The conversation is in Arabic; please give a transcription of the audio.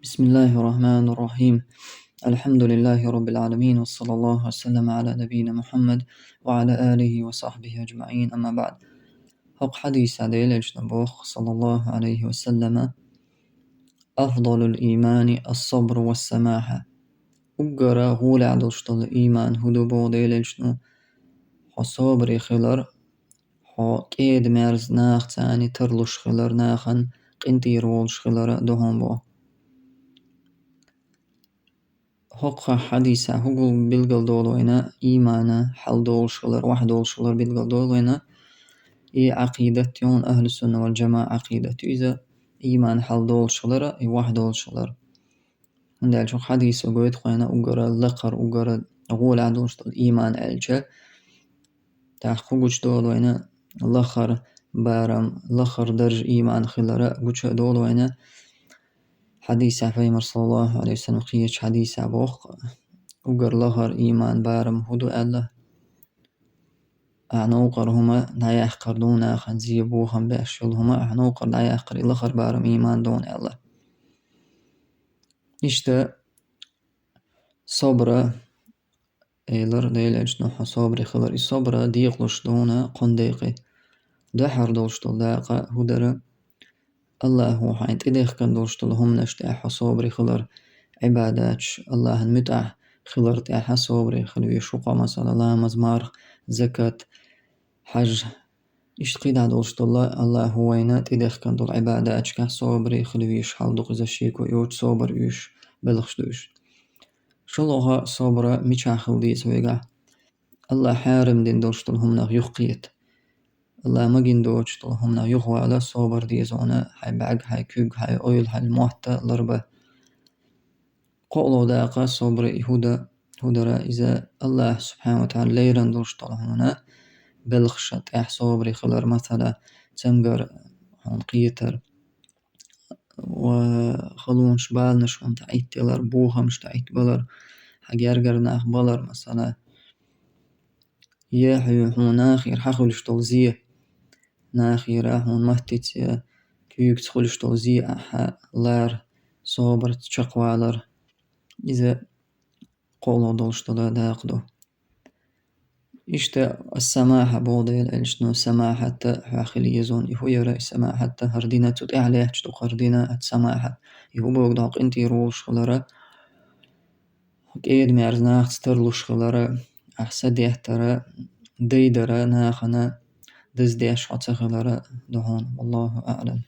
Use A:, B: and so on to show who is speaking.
A: بسم الله الرحمن الرحيم. الحمد لله رب العالمين، وصلى الله وسلم على نبينا محمد وعلى آله وصحبه أجمعين. أما بعد، حق حديث عديل اجتبوخ صلى الله عليه وسلم: أفضل الإيمان الصبر والسماحة. أقرأ غول عدوشت الإيمان هدو بوديل اجتنو حصابري خلر حو كيد مارز ناخ تاني ترلوش خلر ناخن قنتير وولش خلر دهون بو. حق حديثة هقول بلغل دولوينا إيمانا حل دولشغلر واحد دولشغلر بلغل دولوينا عقيدتيون أهل السنة والجماعة عقيدتي إذا إيمان حل دولشغلر واحد دولشغلر عندك شو حديث وقويت خوينا أقرأ لقر أقرأ غول عدوش الإيمان ألجا تحقوش دولوينا لخر بارم لخر درج إيمان خلر قوش دولوينا حديث عفيمر صلى الله عليه وسلم قيش حديث عبوخ وقر لهر إيمان بارم هدو ألا أعنوقر هما دعي أحقر دون آخن زيبوهم بأشيل هما أعنوقر دعي أحقر لخر بارم إيمان دون ألا إشتا صبرا إيلر ديل أجنوح صبري خلر الصبرا ديقلش دونا قنديقي دحر دوشتل داقا هدر الله هو حين تديخ كان دوشتل هم نشتاح صبري خلر عباداتش الله المتع خلر تاح صبري خلوي شقا مثلا لا مزمار زكاة حج إيش قيد دوشت الله هوينا تديخ كان دول عباداتش كح صبري خلويش حال دوق زشيكو يوش صبر يوش بلخش دوش شلوها صبرا ميشا خلديس ويقع الله حارم دين دوشتلهم نغ يخقيت الله مجين دوشتلهم نغ يخوى على صبر ديزونا حي بعق حي كوق حي أويل حي المحتى لربة قولو داقا صبر هدرا إذا الله سبحانه وتعالى ليرن دوشتلهم بلخشت صبري خلر مثلا تمقر هون قيتر وخلون شبالنش هون تعيت يلر بوها مش تعيت بلر حجرجر ناخ بلر مثلا يحيو هون آخر حخلش توزيه ناخير هون مهتت كيوك تخلش توزيه لار صبر تشقوالر إذا قولوا دوشتلا داقدو إشتا السماحة بوديل إلشنو سماحة حاخلي يزون إهو يرى سماحة هردينا تتعليه تشتو هردينا السماحة إهو بوغداق انتي روش خلرا كيد ميرزناخ تسترلوش خلرا أحسد يحترى ديدرا ناخنا دزديش عطا خلرا دهون والله أعلم.